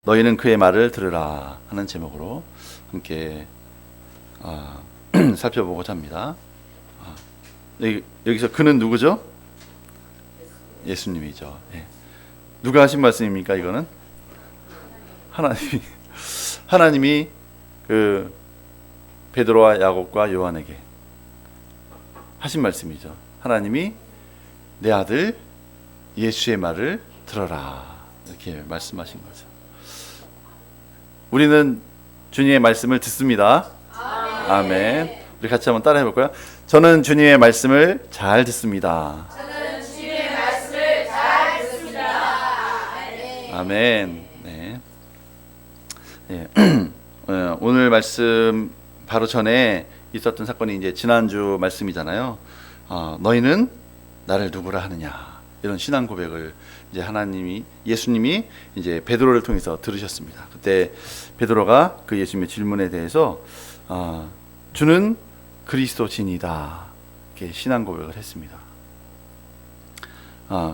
너희는 그의 말을 들으라 하는 제목으로 함께 살펴보고자 합니다. 여기서 그는 누구죠? 예수님이죠. 예. 누가 하신 말씀입니까? 이거는 하나님이 그 베드로와 야곱과 요한에게 하신 말씀이죠. 하나님이 내 아들 예수의 말을 들어라 이렇게 말씀하신 거죠. 우리는 주님의 말씀을 듣습니다. 아멘. 우리 같이 한번 따라해 볼까요? 저는 주님의 말씀을 잘 듣습니다. 저는 주님의 말씀을 잘 듣습니다. 아멘. 네. 네. 오늘 말씀 바로 전에 있었던 사건이 이제 지난주 말씀이잖아요. 너희는 나를 누구라 하느냐 이런 신앙 고백을 이제 예수님이 이제 베드로를 통해서 들으셨습니다. 그때 베드로가 그 예수님의 질문에 대해서 주는 그리스도진이다 이렇게 신앙 고백을 했습니다.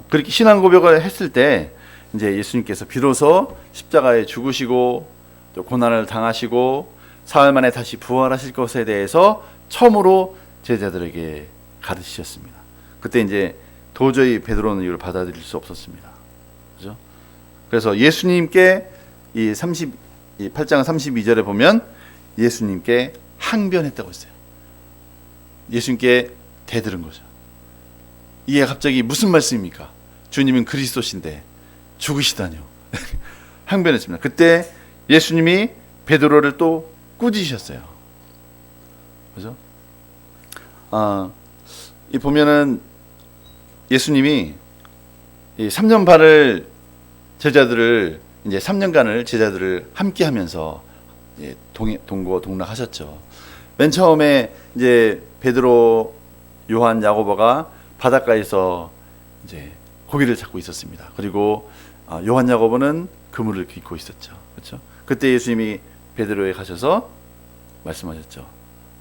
그렇게 신앙 고백을 했을 때 이제 예수님께서 비로소 십자가에 죽으시고 또 고난을 당하시고 사흘 만에 다시 부활하실 것에 대해서 처음으로 제자들에게 가르치셨습니다. 그때 이제 도저히 베드로는 이걸 받아들일 수 없었습니다. 그죠? 그래서 예수님께 이 8장 32절에 보면 예수님께 항변했다고 했어요. 예수님께 대들은 거죠. 이게 갑자기 무슨 말씀입니까? 주님은 그리스도신데 죽으시다뇨. 항변했습니다. 그때 예수님이 베드로를 또 꾸짖으셨어요. 그죠? 이 보면은 예수님이 이 3년 반을 제자들을 이제 3년간을 제자들을 함께 하면서 동고동락하셨죠. 맨 처음에 이제 베드로, 요한, 야고보가 바닷가에서 이제 고기를 잡고 있었습니다. 그리고 요한, 야고보는 그물을 깃고 있었죠. 그렇죠? 그때 예수님이 베드로에 가셔서 말씀하셨죠.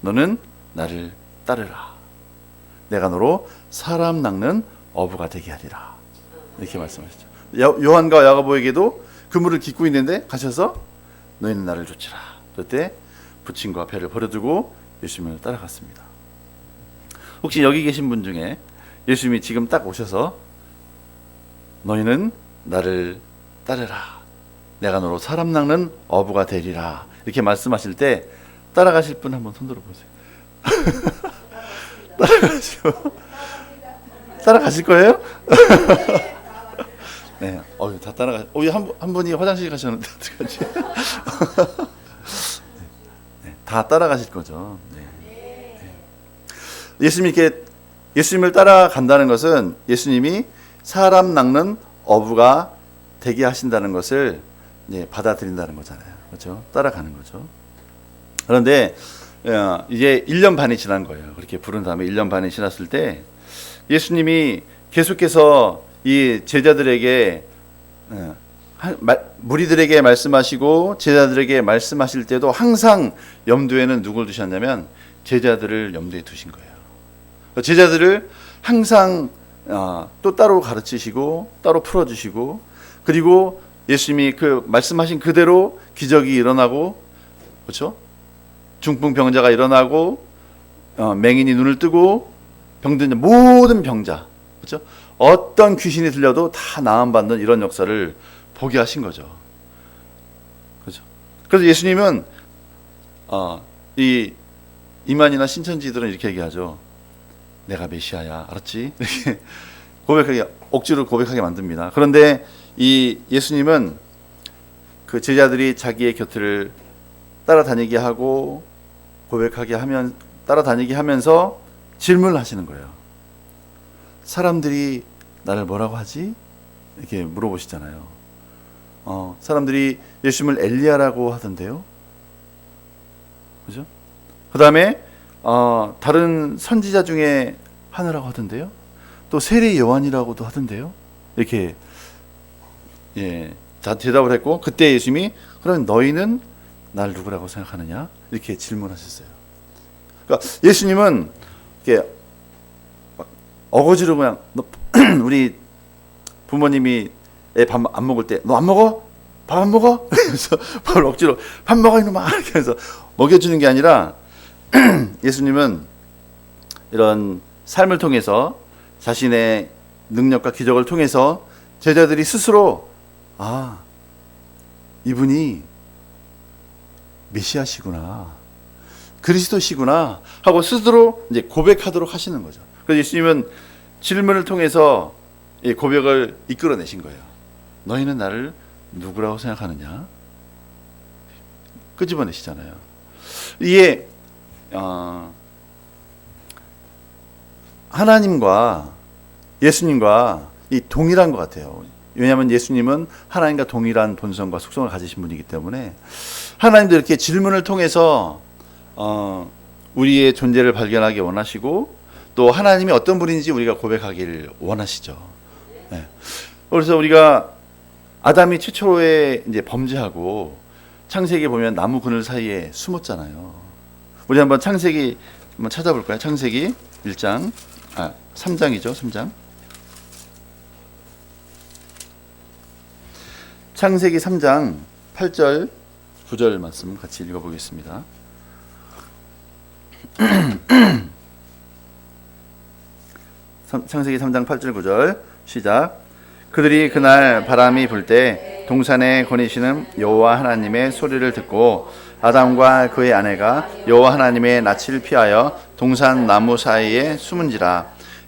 너는 나를 따르라. 내가 너로 사람 낚는 어부가 되게 하리라. 이렇게 말씀하셨죠. 요한과 야고보에게도 그물을 깃고 있는데 가셔서 너희는 나를 좇으라. 그때 부친과 배를 버려두고 예수님을 따라갔습니다. 혹시 여기 계신 분 중에 예수님이 지금 딱 오셔서 너희는 나를 따르라. 내가 너로 사람 낚는 어부가 되리라. 이렇게 말씀하실 때 따라가실 분 한번 손 들어보세요. 따라가실 거예요? 네, 다 따라가. 한 분이 화장실 가셨는데 어떡하지? 네, 다 따라가실 거죠. 네. 예수님을 따라간다는 것은 예수님이 사람 낚는 어부가 되게 하신다는 것을 받아들인다는 거잖아요. 그렇죠? 따라가는 거죠. 그런데 이제 1년 반이 지난 거예요. 그렇게 부른 다음에 1년 반이 지났을 때 예수님이 계속해서 이 제자들에게 무리들에게 말씀하시고 제자들에게 말씀하실 때도 항상 염두에는 누굴 두셨냐면 제자들을 염두에 두신 거예요. 제자들을 항상 또 따로 가르치시고 따로 풀어주시고 그리고 예수님이 그 말씀하신 그대로 기적이 일어나고 그렇죠? 중풍병자가 일어나고 맹인이 눈을 뜨고 병든 모든 병자 그렇죠? 어떤 귀신이 들려도 다 나음받는 이런 역사를 보게 하신 거죠. 그렇죠? 그래서 예수님은 이 이만희나 신천지들은 이렇게 얘기하죠. 내가 메시아야, 알았지? 이렇게 억지로 고백하게 만듭니다. 그런데 이 예수님은 그 제자들이 자기의 곁을 따라다니게 하고 따라다니게 하면서 질문을 하시는 거예요. 사람들이 나를 뭐라고 하지? 이렇게 물어보시잖아요. 사람들이 예수님을 엘리야라고 하던데요. 그죠? 그 다음에 다른 선지자 중에 하나라고 하던데요. 또 세례 요한이라고도 하던데요. 이렇게 대답을 했고 그때 예수님이 그러면 너희는 나를 누구라고 생각하느냐? 이렇게 질문하셨어요. 그러니까 예수님은 이렇게 어거지로 그냥 우리 부모님이 애 밥 안 먹을 때 너 안 먹어? 밥 안 먹어? 그래서 밥을 억지로 밥 먹어 이놈아 이렇게 해서 먹여주는 게 아니라 예수님은 이런 삶을 통해서 자신의 능력과 기적을 통해서 제자들이 스스로 이분이 메시아시구나, 그리스도시구나 하고 스스로 이제 고백하도록 하시는 거죠. 그래서 예수님은 질문을 통해서 이 고백을 이끌어내신 거예요. 너희는 나를 누구라고 생각하느냐? 끄집어내시잖아요. 이게 하나님과 예수님과 이 동일한 것 같아요. 왜냐하면 예수님은 하나님과 동일한 본성과 속성을 가지신 분이기 때문에 하나님도 이렇게 질문을 통해서 우리의 존재를 발견하기 원하시고 또 하나님이 어떤 분인지 우리가 고백하기를 원하시죠. 네. 그래서 우리가 아담이 최초에 이제 범죄하고 창세기에 보면 나무 그늘 사이에 숨었잖아요. 우리 한번 창세기 한번 찾아볼까요? 창세기 1장, 3장이죠, 3장. 창세기 3장 8절, 9절 말씀 같이 읽어보겠습니다. 창세기 3장 8절 9절 시작. 그들이 그날 바람이 불 때 동산에 거니시는 여호와 하나님의 소리를 듣고 아담과 그의 아내가 여호와 하나님의 낯을 피하여 동산 나무 사이에 숨은지라.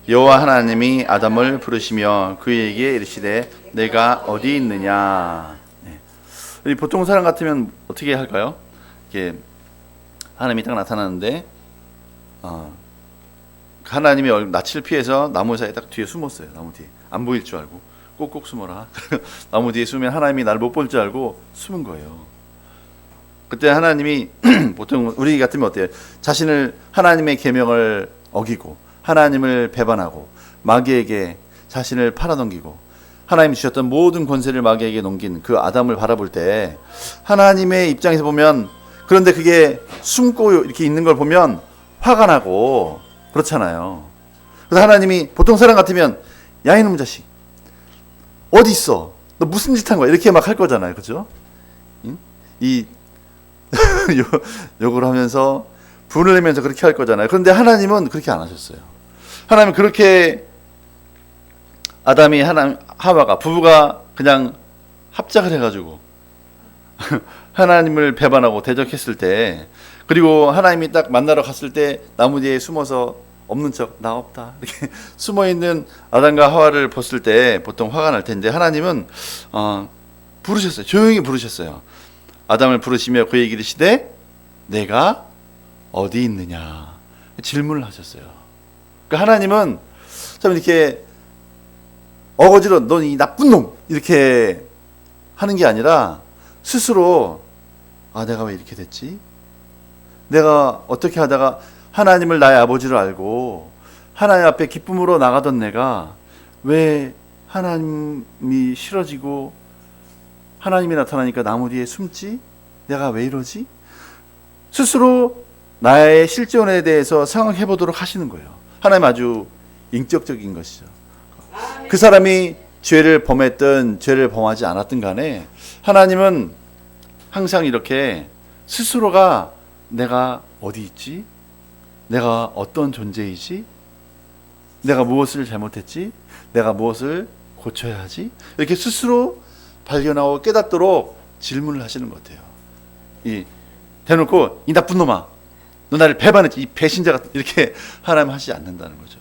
여호와 하나님이 아담을 부르시며 그에게 이르시되 내가 어디 있느냐. 네. 보통 사람 같으면 어떻게 할까요? 이렇게 하나님이 딱 나타나는데 하나님이 낯을 피해서 나무 사이에 딱 뒤에 숨었어요. 나무 뒤에 안 보일 줄 알고 꼭꼭 숨어라. 나무 뒤에 숨으면 하나님이 날 못 볼 줄 알고 숨은 거예요. 그때 하나님이 보통 우리 같으면 어때요? 자신을 하나님의 계명을 어기고 하나님을 배반하고 마귀에게 자신을 팔아넘기고 하나님이 주셨던 모든 권세를 마귀에게 넘긴 그 아담을 바라볼 때 하나님의 입장에서 보면, 그런데 그게 숨고 이렇게 있는 걸 보면 화가 나고 그렇잖아요. 그래서 하나님이 보통 사람 같으면 야 이놈 자식 어디 있어? 너 무슨 짓 한 거야? 이렇게 막 할 거잖아요. 그죠? 이 욕을 하면서 분을 내면서 그렇게 할 거잖아요. 그런데 하나님은 그렇게 안 하셨어요. 하나님은 그렇게 아담이 하와가 부부가 그냥 합작을 해가지고 하나님을 배반하고 대적했을 때, 그리고 하나님이 딱 만나러 갔을 때 나무 뒤에 숨어서 없는 척 나 없다 이렇게 숨어 있는 아담과 하와를 봤을 때 보통 화가 날 텐데 하나님은 부르셨어요. 조용히 부르셨어요. 아담을 부르시며 그에게 이르시되 내가 어디 있느냐 질문을 하셨어요. 그러니까 하나님은 참 이렇게 어거지로 넌 이 나쁜 놈 이렇게 하는 게 아니라 스스로 내가 왜 이렇게 됐지? 내가 어떻게 하다가 하나님을 나의 아버지로 알고 하나님 앞에 기쁨으로 나가던 내가 왜 하나님이 싫어지고 하나님이 나타나니까 나무 뒤에 숨지? 내가 왜 이러지? 스스로 나의 실존에 대해서 생각해 보도록 하시는 거예요. 하나님 아주 인격적인 것이죠. 그 사람이 죄를 범했든 죄를 범하지 않았든 간에 하나님은 항상 이렇게 스스로가 내가 어디 있지? 내가 어떤 존재이지? 내가 무엇을 잘못했지? 내가 무엇을 고쳐야 하지? 이렇게 스스로 발견하고 깨닫도록 질문을 하시는 것 같아요. 대놓고 이 나쁜 놈아 너 나를 배반했지 이 배신자 같은 이렇게 하나님 하시지 않는다는 거죠.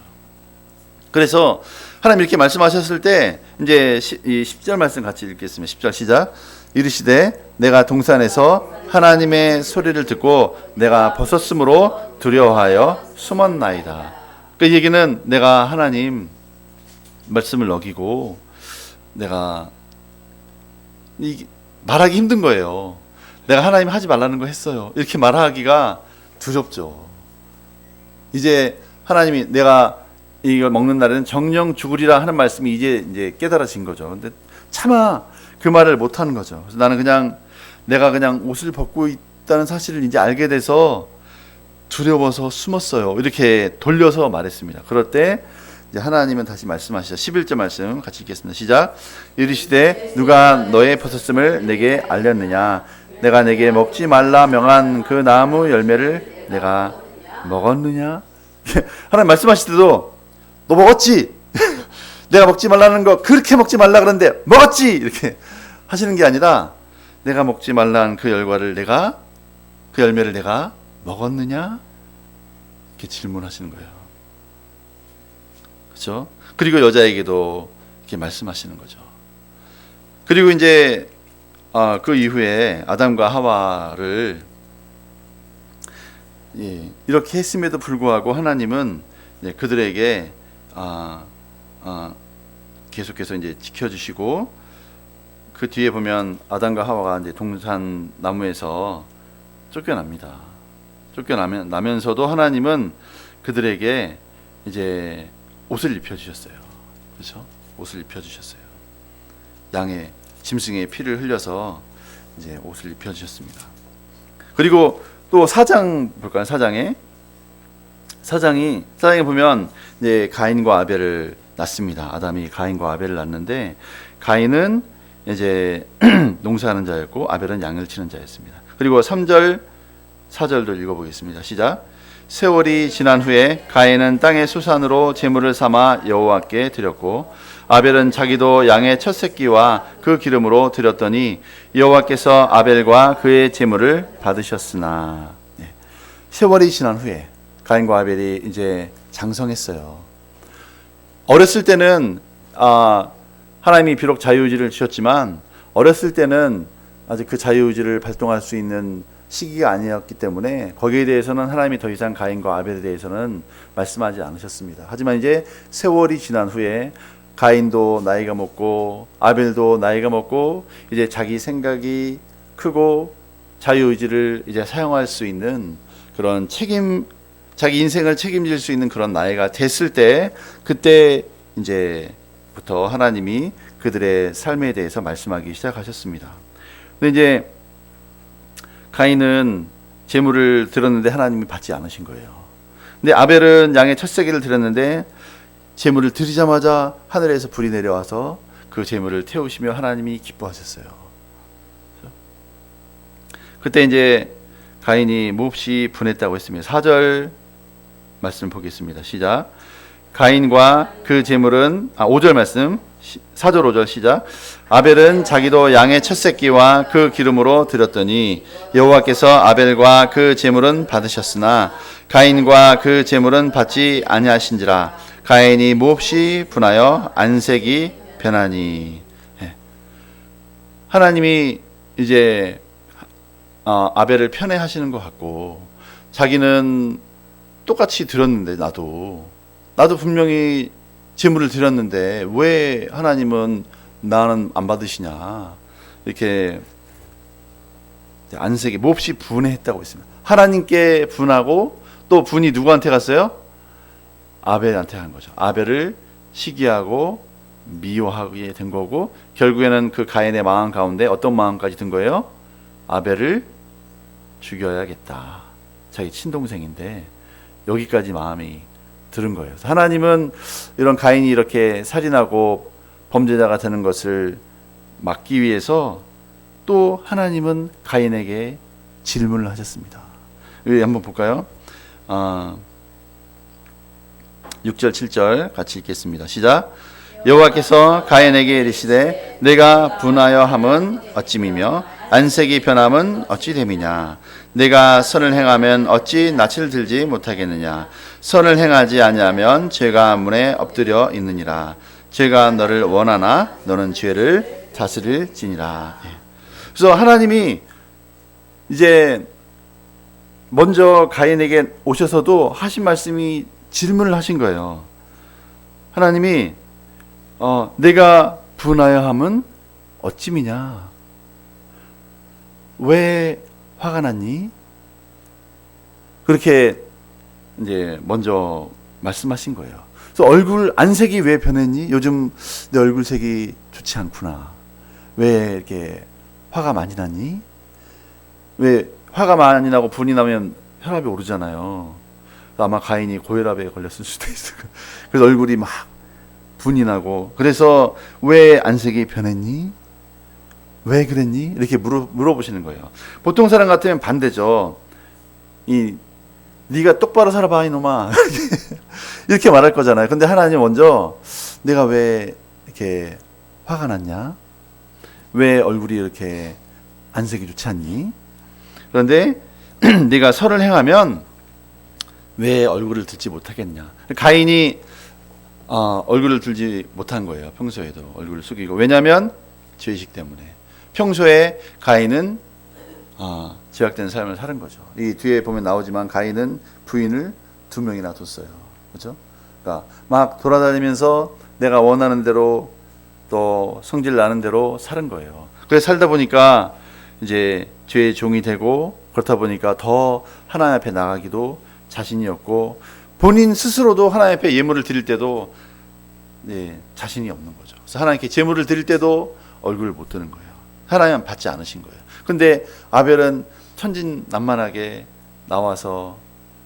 그래서 하나님 이렇게 말씀하셨을 때 이제 이 10절 말씀 같이 읽겠습니다. 10절 시작. 이르시되 내가 동산에서 하나님의 소리를 듣고 내가 벗었으므로 두려워하여 숨었나이다. 그 얘기는 내가 하나님 말씀을 어기고 내가 말하기 힘든 거예요. 내가 하나님 하지 말라는 거 했어요. 이렇게 말하기가 두렵죠. 이제 하나님이 내가 이걸 먹는 날에는 정령 죽으리라 하는 말씀이 이제 깨달아진 거죠. 근데 차마 그 말을 못 하는 거죠. 그래서 나는 그냥 내가 그냥 옷을 벗고 있다는 사실을 이제 알게 돼서 두려워서 숨었어요. 이렇게 돌려서 말했습니다. 그럴 때 이제 하나님은 다시 말씀하시죠. 11절 말씀 같이 읽겠습니다. 시작. 이르시되 누가 너의 버섯음을 내게 알렸느냐? 내가 내게 먹지 말라 명한 그 나무 열매를 내가 먹었느냐? 하나님 말씀하실 때도 너 먹었지? 내가 먹지 말라는 거 그렇게 먹지 말라 그러는데 먹었지? 이렇게 하시는 게 아니라 내가 먹지 말라는 그 열매를 내가 먹었느냐? 이렇게 질문하시는 거예요. 그렇죠? 그리고 여자에게도 이렇게 말씀하시는 거죠. 그리고 이제 그 이후에 아담과 하와를 이렇게 했음에도 불구하고 하나님은 그들에게 계속해서 이제 지켜주시고, 그 뒤에 보면 아담과 하와가 이제 동산 나무에서 쫓겨납니다. 쫓겨나면서도 하나님은 그들에게 이제 옷을 입혀주셨어요. 그렇죠? 옷을 입혀주셨어요. 양의 짐승의 피를 흘려서 이제 옷을 입혀주셨습니다. 그리고 또 4장 볼까요? 4장에 보면 이제 가인과 아벨을 낳습니다. 아담이 가인과 아벨을 낳는데, 가인은 이제 농사하는 자였고 아벨은 양을 치는 자였습니다. 그리고 3절 4절도 읽어보겠습니다. 시작. 세월이 지난 후에 가인은 땅의 수산으로 제물을 삼아 여호와께 드렸고 아벨은 자기도 양의 첫 새끼와 그 기름으로 드렸더니 여호와께서 아벨과 그의 제물을 받으셨으나. 세월이 지난 후에 가인과 아벨이 이제 장성했어요. 어렸을 때는 하나님이 비록 자유의지를 주셨지만 어렸을 때는 아직 그 자유의지를 발동할 수 있는 시기가 아니었기 때문에 거기에 대해서는 하나님이 더 이상 가인과 아벨에 대해서는 말씀하지 않으셨습니다. 하지만 이제 세월이 지난 후에 가인도 나이가 먹고 아벨도 나이가 먹고 이제 자기 생각이 크고 자유의지를 이제 사용할 수 있는 그런 자기 인생을 책임질 수 있는 그런 나이가 됐을 때, 그때 이제부터 하나님이 그들의 삶에 대해서 말씀하기 시작하셨습니다. 근데 이제 가인은 제물을 드렸는데 하나님이 받지 않으신 거예요. 근데 아벨은 양의 첫 새끼를 드렸는데 제물을 드리자마자 하늘에서 불이 내려와서 그 제물을 태우시며 하나님이 기뻐하셨어요. 그때 이제 가인이 몹시 분했다고 했습니다. 4절 말씀 보겠습니다. 시작. 가인과 그 제물은 5절 말씀 4절 5절 시작. 아벨은 자기도 양의 첫 새끼와 그 기름으로 드렸더니 여호와께서 아벨과 그 제물은 받으셨으나 가인과 그 제물은 받지 아니하신지라. 가인이 몹시 분하여 안색이 변하니. 하나님이 이제 아벨을 편애하시는 것 같고, 자기는 똑같이 드렸는데 나도 분명히 제물을 드렸는데 왜 하나님은 나는 안 받으시냐, 이렇게 안색이 몹시 분해했다고 했습니다. 하나님께 분하고 또 분이 누구한테 갔어요? 아벨한테 간 거죠. 아벨을 시기하고 미워하게 된 거고, 결국에는 그 가인의 마음 가운데 어떤 마음까지 든 거예요? 아벨을 죽여야겠다. 자기 친동생인데 여기까지 마음이 들은 거예요. 하나님은 이런 가인이 이렇게 살인하고 범죄자가 되는 것을 막기 위해서 또 하나님은 가인에게 질문을 하셨습니다. 여기 한번 볼까요? 6절 7절 같이 읽겠습니다. 시작. 여호와께서 가인에게 이르시되 내가 분하여 함은 어찌미며 안색이 변함은 어찌 됨이냐. 내가 선을 행하면 어찌 낯을 들지 못하겠느냐. 선을 행하지 아니하면 죄가 문에 엎드려 있느니라. 죄가 너를 원하나 너는 죄를 다스릴지니라. 그래서 하나님이 이제 먼저 가인에게 오셔서도 하신 말씀이 질문을 하신 거예요. 하나님이 내가 분하여 함은 어찌미냐. 왜 화가 났니? 그렇게 이제 먼저 말씀하신 거예요. 그래서 얼굴 안색이 왜 변했니? 요즘 내 얼굴 색이 좋지 않구나. 왜 이렇게 화가 많이 났니? 왜 화가 많이 나고 분이 나면 혈압이 오르잖아요. 아마 가인이 고혈압에 걸렸을 수도 있어요. 그래서 얼굴이 막 분이 나고, 그래서 왜 안색이 변했니? 왜 그랬니? 이렇게 물어보시는 거예요. 보통 사람 같으면 반대죠. 네가 똑바로 살아봐 이놈아. 이렇게 말할 거잖아요. 근데 하나님 먼저 내가 왜 이렇게 화가 났냐? 왜 얼굴이 이렇게 안색이 좋지 않니? 그런데 네가 선을 행하면 왜 얼굴을 들지 못하겠냐? 가인이 얼굴을 들지 못한 거예요. 평소에도 얼굴을 숙이고. 왜냐하면 죄의식 때문에. 평소에 가인은 제약된 삶을 사는 거죠. 이 뒤에 보면 나오지만 가인은 부인을 2명이나 뒀어요. 그렇죠? 그러니까 막 돌아다니면서 내가 원하는 대로 또 성질 나는 대로 사는 거예요. 그래서 살다 보니까 이제 죄의 종이 되고, 그렇다 보니까 더 하나님 앞에 나가기도 자신이 없고, 본인 스스로도 하나님 앞에 예물을 드릴 때도 자신이 없는 거죠. 그래서 하나님께 제물을 드릴 때도 얼굴을 못 드는 거예요. 하나님 받지 않으신 거예요. 근데 아벨은 천진난만하게 나와서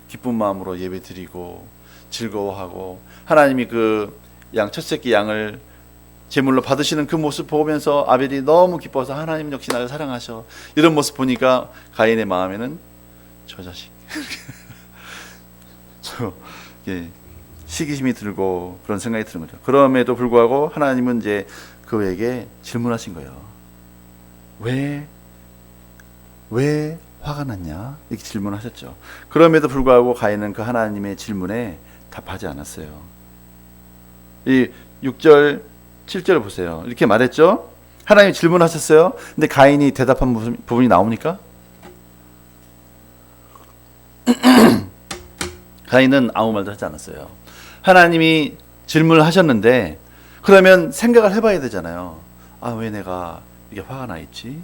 기쁜 마음으로 예배 드리고 즐거워하고, 하나님이 그 첫 새끼 양을 제물로 받으시는 그 모습 보면서 아벨이 너무 기뻐서 하나님 역시 나를 사랑하셔, 이런 모습 보니까 가인의 마음에는 저 자식 시기심이 들고 그런 생각이 드는 거죠. 그럼에도 불구하고 하나님은 이제 그에게 질문하신 거예요. 왜 화가 났냐? 이렇게 질문하셨죠. 그럼에도 불구하고 가인은 그 하나님의 질문에 답하지 않았어요. 이 6절 7절 보세요. 이렇게 말했죠. 하나님이 질문하셨어요. 근데 가인이 대답한 부분이 나옵니까? 가인은 아무 말도 하지 않았어요. 하나님이 질문을 하셨는데, 그러면 생각을 해봐야 되잖아요. 왜 내가 이게 화가 나 있지?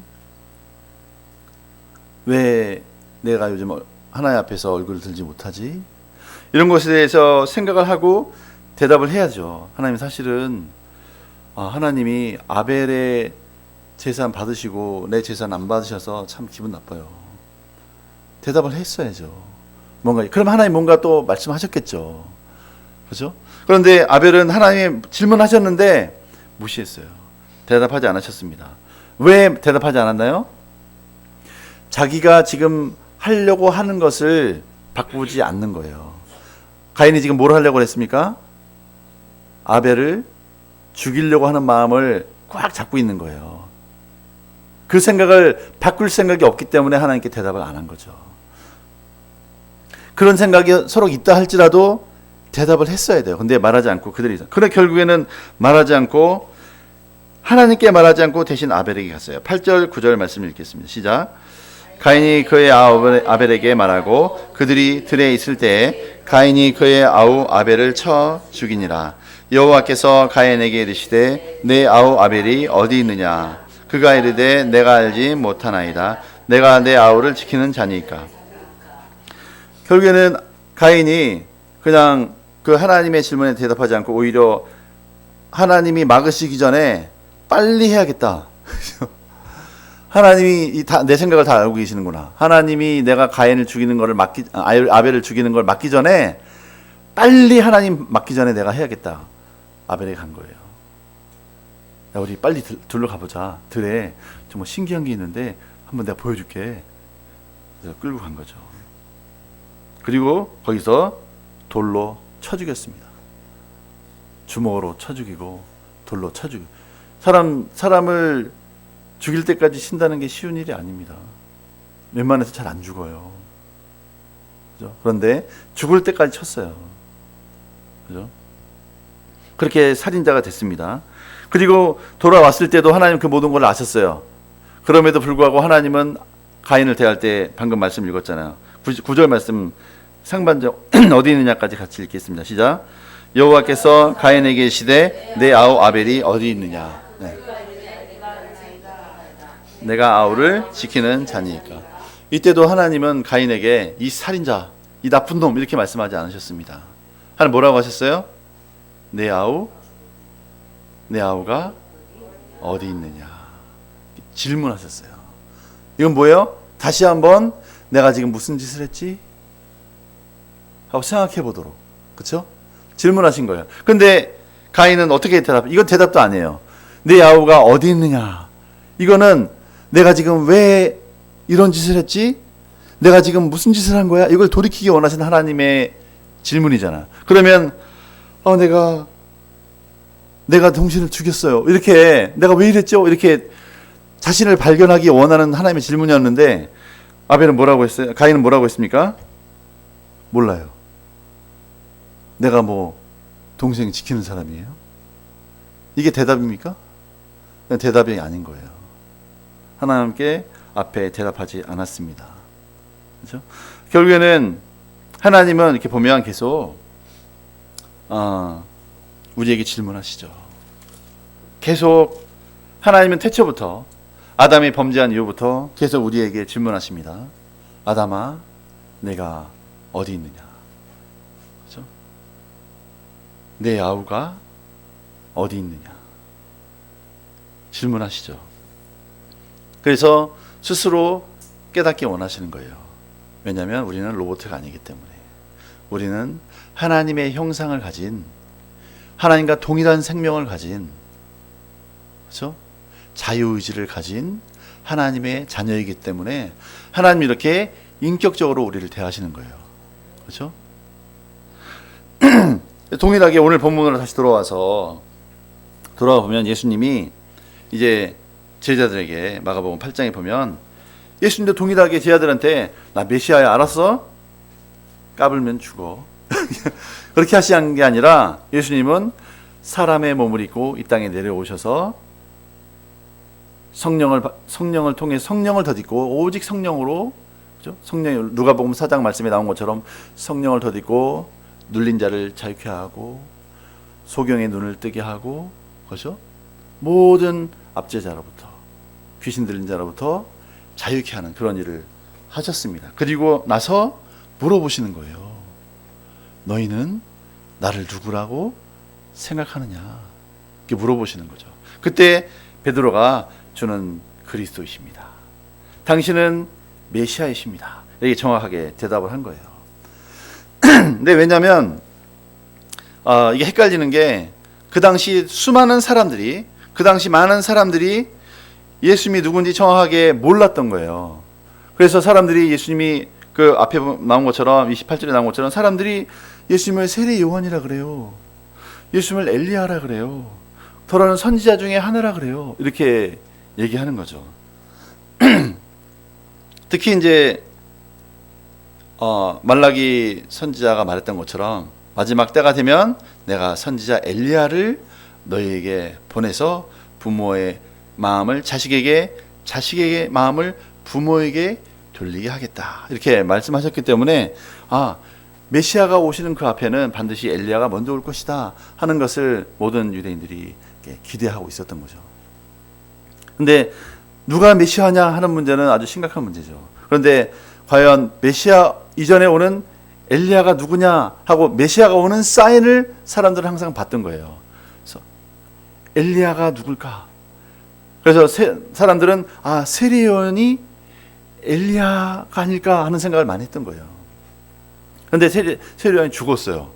왜 내가 요즘 하나님 앞에서 얼굴을 들지 못하지? 이런 것에 대해서 생각을 하고 대답을 해야죠. 하나님, 사실은 하나님이 아벨의 제사 받으시고 내 제사는 안 받으셔서 참 기분 나빠요. 대답을 했어야죠. 그럼 하나님 뭔가 또 말씀하셨겠죠. 그렇죠? 그런데 아벨은 하나님의 질문하셨는데 무시했어요. 대답하지 않으셨습니다. 왜 대답하지 않았나요? 자기가 지금 하려고 하는 것을 바꾸지 않는 거예요. 가인이 지금 뭘 하려고 했습니까? 아벨을 죽이려고 하는 마음을 꽉 잡고 있는 거예요. 그 생각을 바꿀 생각이 없기 때문에 하나님께 대답을 안 한 거죠. 그런 생각이 서로 있다 할지라도 대답을 했어야 돼요. 근데 말하지 않고 그들이. 그런데 결국에는 말하지 않고, 하나님께 말하지 않고 대신 아벨에게 갔어요. 8절 9절 말씀 읽겠습니다. 시작. 가인이 그의 아우 아벨에게 말하고 그들이 들에 있을 때에 가인이 그의 아우 아벨을 쳐 죽이니라. 여호와께서 가인에게 이르시되 내 아우 아벨이 어디 있느냐? 그가 이르되 내가 알지 못하나이다. 내가 내 아우를 지키는 자니까. 결국에는 가인이 그냥 그 하나님의 질문에 대답하지 않고 오히려 하나님이 막으시기 전에 빨리 해야겠다. 하나님이 내 생각을 다 알고 계시는구나. 하나님이 내가 가인을 죽이는 거를 아벨을 죽이는 걸 막기 전에 빨리 하나님 막기 전에 내가 해야겠다. 아벨에게 간 거예요. 야, 우리 빨리 들러 가보자. 들에 정말 신기한 게 있는데 한번 내가 보여줄게. 그래서 끌고 간 거죠. 그리고 거기서 돌로 쳐 죽였습니다. 주먹으로 쳐 죽이고 돌로 쳐 죽이고. 사람을 죽일 때까지 친다는 게 쉬운 일이 아닙니다. 웬만해서 잘 안 죽어요. 그죠? 그런데 죽을 때까지 쳤어요. 그죠? 그렇게 살인자가 됐습니다. 그리고 돌아왔을 때도 하나님 그 모든 걸 아셨어요. 그럼에도 불구하고 하나님은 가인을 대할 때 방금 말씀 읽었잖아요. 9절 말씀 상반절 어디 있느냐까지 같이 읽겠습니다. 시작. 여호와께서 가인에게 이르시되 내 아우 아벨이 어디 있느냐? 네. 내가 아우를 지키는 자니까. 이때도 하나님은 가인에게 이 살인자, 이 나쁜 놈 이렇게 말씀하지 않으셨습니다. 하나님 뭐라고 하셨어요? 내 아우가 어디 있느냐? 질문하셨어요. 이건 뭐예요? 다시 한번 내가 지금 무슨 짓을 했지? 하고 생각해 보도록. 그렇죠? 질문하신 거예요. 근데 가인은 어떻게 이건 대답도 아니에요. 내 야후가 어디 있느냐? 이거는 내가 지금 왜 이런 짓을 했지? 내가 지금 무슨 짓을 한 거야? 이걸 돌이키기 원하시는 하나님의 질문이잖아. 그러면 내가 동신을 죽였어요. 이렇게 내가 왜 이랬죠? 이렇게 자신을 발견하기 원하는 하나님의 질문이었는데 아벨은 뭐라고 했어요? 가인은 뭐라고 했습니까? 몰라요. 내가 뭐 동생 지키는 사람이에요? 이게 대답입니까? 대답이 아닌 거예요. 하나님께 앞에 대답하지 않았습니다. 그렇죠? 결국에는 하나님은 이렇게 보면 계속 우리에게 질문하시죠. 계속 하나님은 태초부터 아담이 범죄한 이후부터 계속 우리에게 질문하십니다. 아담아, 내가 어디 있느냐? 그렇죠? 내 야후가 어디 있느냐? 질문하시죠. 그래서 스스로 깨닫기 원하시는 거예요. 왜냐하면 우리는 로봇가 아니기 때문에. 우리는 하나님의 형상을 가진, 하나님과 동일한 생명을 가진, 그렇죠? 자유의지를 가진 하나님의 자녀이기 때문에 하나님이 이렇게 인격적으로 우리를 대하시는 거예요. 그렇죠? 동일하게 오늘 본문으로 다시 돌아와 보면 예수님이 이제 제자들에게 마가복음 8장에 보면 예수님도 동일하게 제자들한테 나 메시아야 알았어? 까불면 죽어. 그렇게 하시는 게 아니라 예수님은 사람의 몸을 입고 이 땅에 내려오셔서 성령을 통해 성령을 덧입고 오직 성령으로, 그죠? 성령, 누가복음 4장 말씀에 나온 것처럼 성령을 덧입고 눌린 자를 자유케 하고 소경의 눈을 뜨게 하고, 그렇죠? 모든 압제자로부터, 귀신 들린 자로부터 자유케 하는 그런 일을 하셨습니다. 그리고 나서 물어보시는 거예요. 너희는 나를 누구라고 생각하느냐? 이렇게 물어보시는 거죠. 그때 베드로가 주는 그리스도이십니다. 당신은 메시아이십니다. 이렇게 정확하게 대답을 한 거예요. 근데 왜냐하면 이게 헷갈리는 게 그 당시 그 당시 많은 사람들이 예수님이 누군지 정확하게 몰랐던 거예요. 그래서 사람들이 예수님이 그 앞에 나온 것처럼 28절에 나온 것처럼 사람들이 예수님을 세례 요한이라 그래요. 예수님을 엘리야라 그래요. 더러는 선지자 중에 하나라 그래요. 이렇게 얘기하는 거죠. 특히 이제 말라기 선지자가 말했던 것처럼 마지막 때가 되면 내가 선지자 엘리야를 너희에게 보내서 부모의 마음을 자식에게, 자식에게 마음을 부모에게 돌리게 하겠다. 이렇게 말씀하셨기 때문에 메시아가 오시는 그 앞에는 반드시 엘리야가 먼저 올 것이다 하는 것을 모든 유대인들이 기대하고 있었던 거죠. 근데 누가 메시아냐 하는 문제는 아주 심각한 문제죠. 그런데 과연 메시아 이전에 오는 엘리야가 누구냐 하고 메시아가 오는 사인을 사람들은 항상 봤던 거예요. 그래서 엘리야가 누굴까? 그래서 사람들은 세례 요한이 엘리야가 아닐까 하는 생각을 많이 했던 거예요. 그런데 세례 요한이 죽었어요.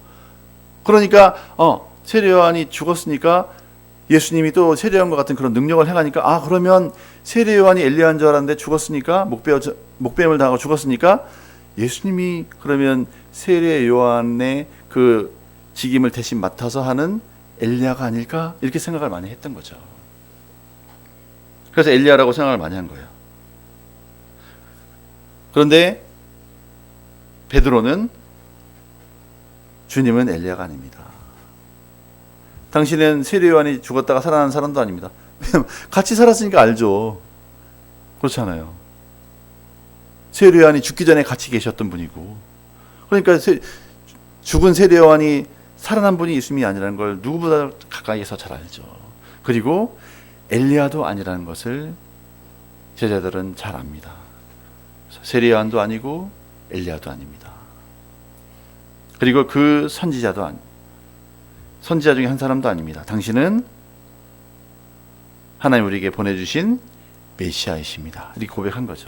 그러니까 세례 요한이 죽었으니까 예수님이 또 세례 요한과 같은 그런 능력을 행하니까 그러면 세례 요한이 엘리야인 줄 알았는데 죽었으니까 목배임을 당하고 죽었으니까 예수님이 그러면 세례 요한의 그 직임을 대신 맡아서 하는 엘리야가 아닐까? 이렇게 생각을 많이 했던 거죠. 그래서 엘리야라고 생각을 많이 한 거예요. 그런데 베드로는 주님은 엘리야가 아닙니다. 당신은 세례 요한이 죽었다가 살아난 사람도 아닙니다. 같이 살았으니까 알죠. 그렇잖아요. 세례 요한이 죽기 전에 같이 계셨던 분이고, 그러니까 죽은 세례 요한이 살아난 분이 예수님이 아니라는 걸 누구보다 가까이에서 잘 알죠. 그리고 엘리야도 아니라는 것을 제자들은 잘 압니다. 세례 요한도 아니고 엘리야도 아닙니다. 그리고 그 선지자 중에 한 사람도 아닙니다. 당신은 하나님 우리에게 보내주신 메시아이십니다. 이렇게 고백한 거죠.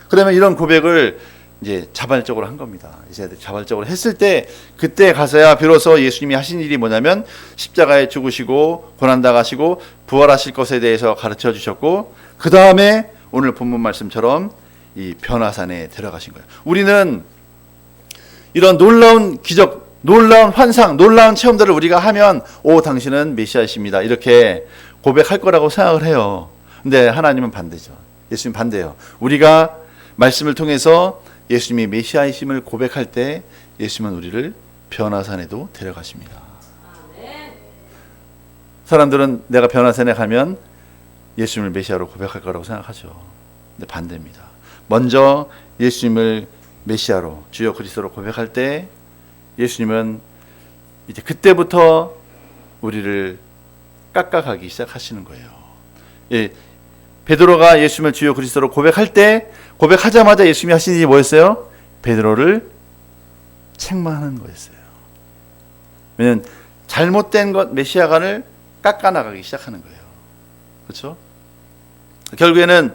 그러면 이런 고백을 이제 자발적으로 한 겁니다. 이스라엘들이 자발적으로 했을 때 그때 가서야 비로소 예수님이 하신 일이 뭐냐면 십자가에 죽으시고 고난당하시고 부활하실 것에 대해서 가르쳐 주셨고 그 다음에 오늘 본문 말씀처럼 이 변화산에 데려가신 거예요. 우리는 이런 놀라운 기적, 놀라운 환상, 놀라운 체험들을 우리가 하면 오 당신은 메시아이십니다 이렇게 고백할 거라고 생각을 해요. 근데 하나님은 반대죠. 예수님 반대예요. 우리가 말씀을 통해서 예수님이 메시아이심을 고백할 때 예수님은 우리를 변화산에도 데려가십니다. 사람들은 내가 변화산에 가면 예수님을 메시아로 고백할 거라고 생각하죠. 근데 반대입니다. 먼저 예수님을 메시아로 주여 그리스도로 고백할 때 예수님은 이제 그때부터 우리를 깎아가기 시작하시는 거예요. 예, 베드로가 예수님을 주여 그리스도로 고백할 때 고백하자마자 예수님이 하신 일이 뭐였어요? 베드로를 책망하는 거였어요. 왜냐하면 잘못된 것 메시아관을 깎아나가기 시작하는 거예요. 그렇죠? 결국에는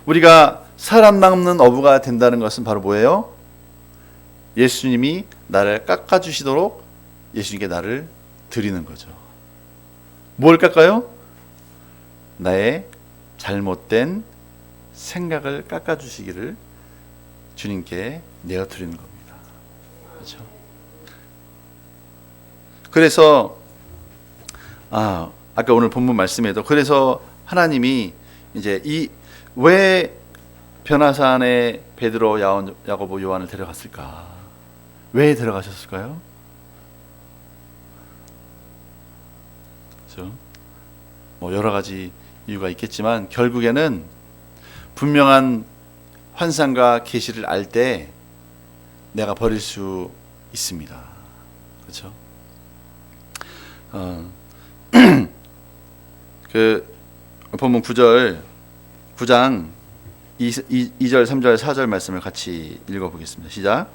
우리가 사람 남는 어부가 된다는 것은 바로 뭐예요? 예수님이 나를 깎아주시도록 예수님께 나를 드리는 거죠. 뭘 깎아요? 나의 잘못된 생각을 깎아주시기를 주님께 내어드리는 겁니다. 그렇죠? 그래서 아까 오늘 본문 말씀에도 그래서 하나님이 이제 왜 변화산에 베드로, 야고보, 요한을 데려갔을까? 왜 데려가셨을까요? 그렇죠? 뭐 여러 가지 이유가 있겠지만 결국에는 분명한 환상과 계시를 알 때 내가 버릴 수 있습니다. 그렇죠? 그 본문 9장 2절, 3절, 4절 말씀을 같이 읽어보겠습니다. 시작.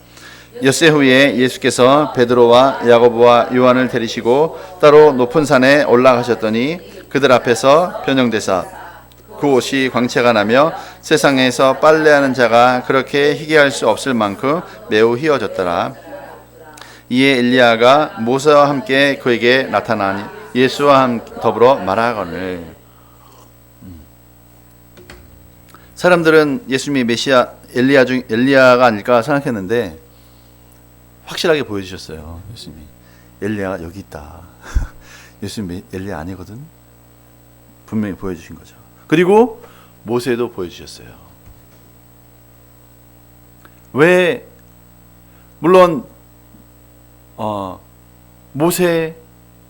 엿새 후에 예수께서 베드로와 야고보와 요한을 데리시고 따로 높은 산에 올라가셨더니 그들 앞에서 변형되사 그 옷이 광채가 나며 세상에서 빨래하는 자가 그렇게 희게 할 수 없을 만큼 매우 희어졌더라. 이에 엘리야가 모세와 함께 그에게 나타나니 예수와 더불어 말하거늘. 사람들은 예수님이 메시아 엘리야가 아닐까 생각했는데 확실하게 보여주셨어요. 예수님이 엘리야가 여기 있다. 예수님 엘리야 아니거든. 분명히 보여주신 거죠. 그리고 모세도 보여주셨어요. 왜 물론 모세,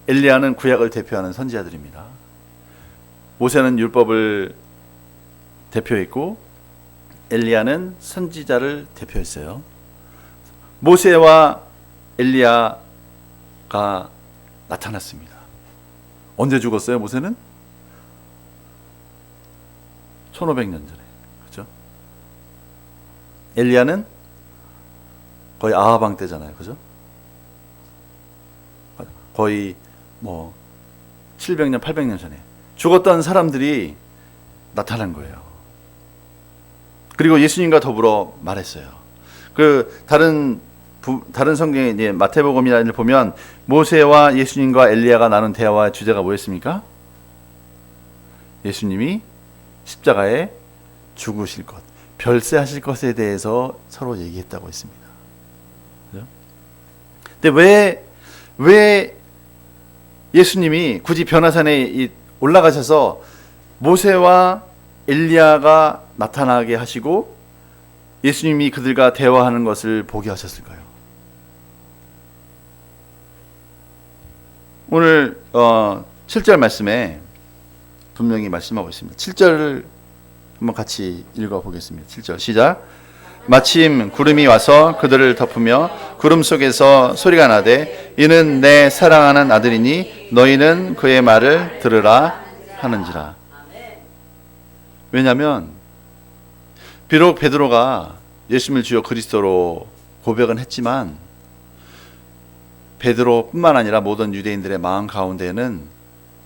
엘리야는 구약을 대표하는 선지자들입니다. 모세는 율법을 대표했고 엘리야는 선지자를 대표했어요. 모세와 엘리야가 나타났습니다. 언제 죽었어요? 모세는 1500년 전에. 그렇죠? 엘리야는 거의 아하방 때잖아요. 그죠? 거의 700년, 800년 전에 죽었던 사람들이 나타난 거예요. 그리고 예수님과 더불어 말했어요. 그 다른 성경에 이제 마태복음이나 보면 모세와 예수님과 엘리야가 나눈 대화의 주제가 뭐였습니까? 예수님이 십자가에 죽으실 것, 별세하실 것에 대해서 서로 얘기했다고 했습니다. 그죠? 근데 왜 예수님이 굳이 변화산에 올라가셔서 모세와 엘리야가 나타나게 하시고 예수님이 그들과 대화하는 것을 보게 하셨을까요? 오늘 7절 말씀에 분명히 말씀하고 있습니다. 7절을 한번 같이 읽어보겠습니다. 7절 시작. 마침 구름이 와서 그들을 덮으며 구름 속에서 소리가 나되 이는 내 사랑하는 아들이니 너희는 그의 말을 들으라 하는지라. 왜냐하면 비록 베드로가 예수님을 주여 그리스도로 고백은 했지만 베드로뿐만 아니라 모든 유대인들의 마음 가운데에는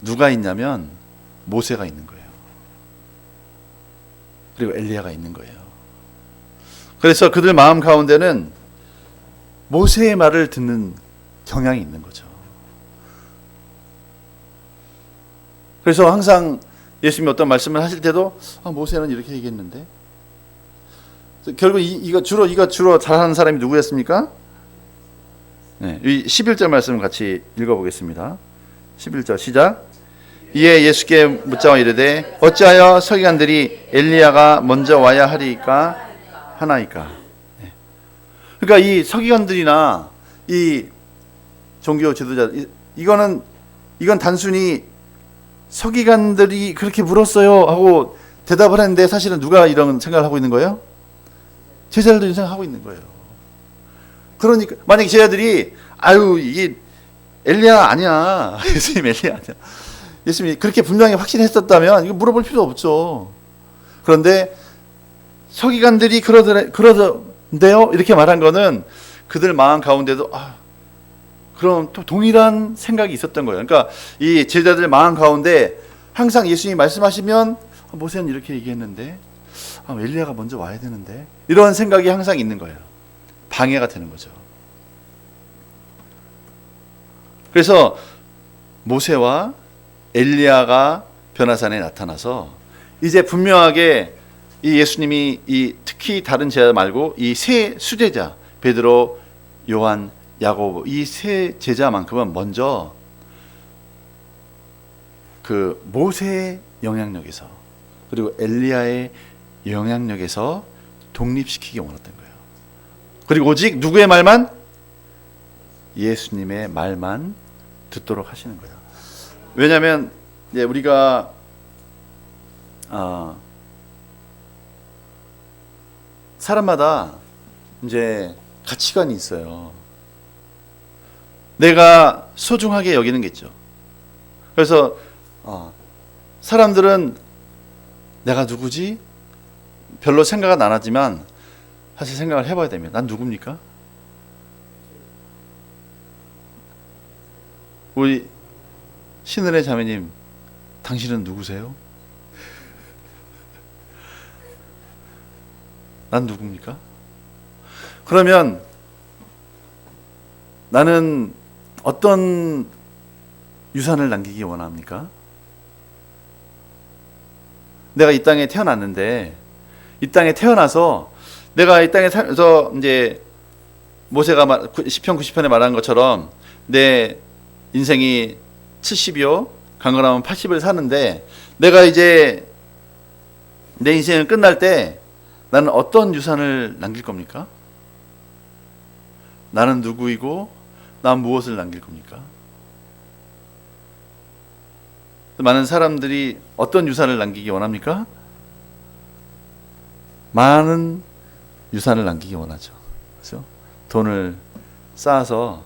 누가 있냐면 모세가 있는 거예요. 그리고 엘리야가 있는 거예요. 그래서 그들 마음 가운데는 모세의 말을 듣는 경향이 있는 거죠. 그래서 항상 예수님이 어떤 말씀을 하실 때도 모세는 이렇게 얘기했는데, 결국 이거 주로 잘하는 사람이 누구였습니까? 네, 이 11절 말씀 같이 읽어보겠습니다. 11절 시작. 이에 예수께 묻자와 이르되 어찌하여 서기관들이 엘리야가 먼저 와야 하나이까. 네. 그러니까 이 서기관들이나 이 종교 지도자, 이건 단순히 서기관들이 그렇게 물었어요 하고 대답을 했는데, 사실은 누가 이런 생각을 하고 있는 거예요? 제자들도 이런 생각을 하고 있는 거예요. 그러니까 만약에 제자들이 이게 엘리야 아니야, 예수님 엘리야 아니야, 예수님이 그렇게 분명히 확신했었다면 이거 물어볼 필요 없죠. 그런데 서기관들이 그러던데요 이렇게 말한 거는 그들 마음 가운데도 그럼 또 동일한 생각이 있었던 거예요. 그러니까 이 제자들 마음 가운데 항상 예수님이 말씀하시면 모세는 이렇게 얘기했는데 엘리야가 먼저 와야 되는데, 이런 생각이 항상 있는 거예요. 방해가 되는 거죠. 그래서 모세와 엘리야가 변화산에 나타나서 이제 분명하게 이 예수님이 특히 다른 제자 말고 이 세 수제자 베드로, 요한, 야고보 이 세 제자만큼은 먼저 그 모세의 영향력에서 그리고 엘리야의 영향력에서 독립시키기 원했던 거예요. 그리고 오직 누구의 말만? 예수님의 말만 듣도록 하시는 거예요. 왜냐하면 이제 우리가 사람마다 이제 가치관이 있어요. 내가 소중하게 여기는 게 있죠. 그래서 사람들은 내가 누구지? 별로 생각은 안 하지만 사실 생각을 해봐야 됩니다. 난 누굽니까? 우리 신은혜 자매님, 당신은 누구세요? 난 누굽니까? 그러면 나는 어떤 유산을 남기기 원합니까? 내가 이 땅에 태어났는데, 이 땅에 태어나서 내가 이 땅에 살면서 이제 모세가 시편 90편에 말한 것처럼 내 인생이 70이요 강건하면 80을 사는데, 내가 이제 내 인생을 끝날 때 나는 어떤 유산을 남길 겁니까? 나는 누구이고 난 무엇을 남길 겁니까? 많은 사람들이 어떤 유산을 남기기 원합니까? 많은 유산을 남기기 원하죠. 그렇죠? 돈을 쌓아서